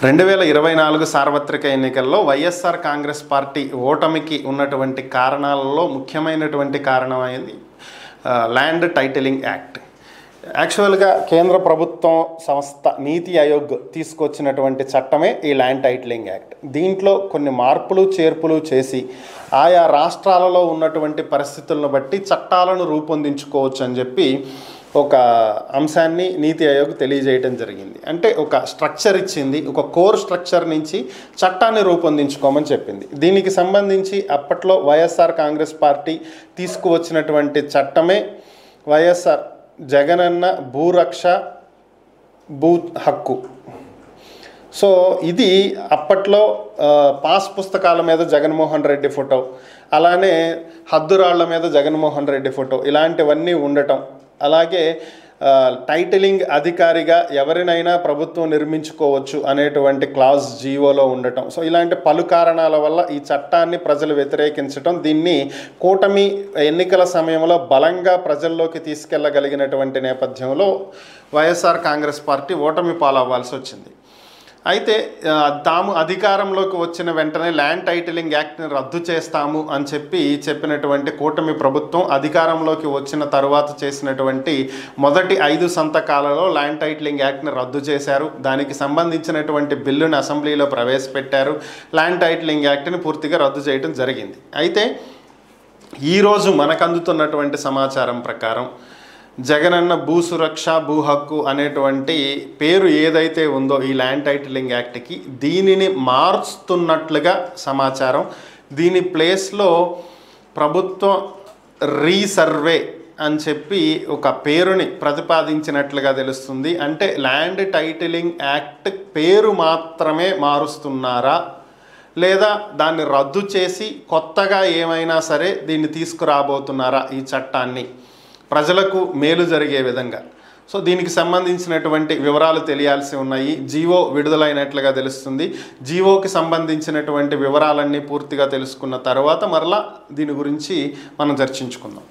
2024 సార్వత్రిక ఎన్నికల్లో వైఎస్ఆర్ కాంగ్రెస్ పార్టీ ఓటమికి ఉన్నటువంటి కారణాలలో ముఖ్యమైనటువంటి కారణమైంది ల్యాండ్ టైటిలింగ్ యాక్ట్. యాక్చువల్గా కేంద్ర ప్రభుత్వం సంస్థ నీతి ఆయోగ్ తీసుకొచ్చినటువంటి చట్టమే ఈ ల్యాండ్ టైటిలింగ్ యాక్ట్. దీంట్లో కొన్ని మార్పులు చేర్పులు చేసి ఆయా రాష్ట్రాలలో ఉన్నటువంటి పరిస్థితులను బట్టి చట్టాలను రూపొందించుకోవచ్చు అని చెప్పి ఒక అంశాన్ని నీతి ఆయోగ్ తెలియజేయడం జరిగింది. అంటే ఒక స్ట్రక్చర్ ఇచ్చింది, ఒక కోర్ స్ట్రక్చర్ నుంచి చట్టాన్ని రూపొందించుకోమని చెప్పింది. దీనికి సంబంధించి అప్పట్లో వైఎస్ఆర్ కాంగ్రెస్ పార్టీ తీసుకువచ్చినటువంటి చట్టమే వైఎస్ఆర్ జగనన్న భూరక్ష భూ హక్కు. సో ఇది అప్పట్లో పాస్ పుస్తకాల మీద జగన్మోహన్ రెడ్డి ఫోటో, అలానే హద్దురాళ్ల మీద జగన్మోహన్ రెడ్డి ఫోటో ఇలాంటివన్నీ ఉండటం, అలాగే టైటిలింగ్ అధికారిగా ఎవరినైనా ప్రభుత్వం నిర్మించుకోవచ్చు అనేటువంటి క్లాజ్ జీవోలో ఉండటం. సో ఇలాంటి పలు కారణాల వల్ల ఈ చట్టాన్ని ప్రజలు వ్యతిరేకించడం, దీన్ని కూటమి ఎన్నికల సమయంలో బలంగా ప్రజల్లోకి తీసుకెళ్లగలిగినటువంటి నేపథ్యంలో వైఎస్ఆర్ కాంగ్రెస్ పార్టీ ఓటమి పాలవ్వాల్సి వచ్చింది. అయితే తాము అధికారంలోకి వచ్చిన వెంటనే ల్యాండ్ టైటిలింగ్ యాక్ట్ని రద్దు చేస్తాము అని చెప్పినటువంటి కూటమి ప్రభుత్వం అధికారంలోకి వచ్చిన తర్వాత చేసినటువంటి మొదటి 5 సంతకాలలో ల్యాండ్ టైటిలింగ్ యాక్ట్ని రద్దు చేశారు. దానికి సంబంధించినటువంటి బిల్లును అసెంబ్లీలో ప్రవేశపెట్టారు. ల్యాండ్ టైటిలింగ్ యాక్ట్ని పూర్తిగా రద్దు చేయడం జరిగింది. అయితే ఈరోజు మనకు అందుతున్నటువంటి సమాచారం ప్రకారం జగనన్న భూ సురక్ష భూ హక్కు అనేటువంటి పేరు ఏదైతే ఉందో ఈ ల్యాండ్ టైటిలింగ్ యాక్ట్కి, దీనిని మారుస్తున్నట్లుగా సమాచారం. దీని ప్లేస్లో ప్రభుత్వం రీసర్వే అని చెప్పి ఒక పేరుని ప్రతిపాదించినట్లుగా తెలుస్తుంది. అంటే ల్యాండ్ టైటిలింగ్ యాక్ట్ పేరు మాత్రమే మారుస్తున్నారా, లేదా దాన్ని రద్దు చేసి కొత్తగా ఏమైనా సరే దీన్ని తీసుకురాబోతున్నారా ఈ చట్టాన్ని ప్రజలకు మేలు జరిగే విధంగా? సో దీనికి సంబంధించినటువంటి వివరాలు తెలియాల్సి ఉన్నాయి. జీవో విడుదలైనట్లుగా తెలుస్తుంది. జీవోకి సంబంధించినటువంటి వివరాలన్నీ పూర్తిగా తెలుసుకున్న తర్వాత మరలా దీని గురించి మనం చర్చించుకుందాం.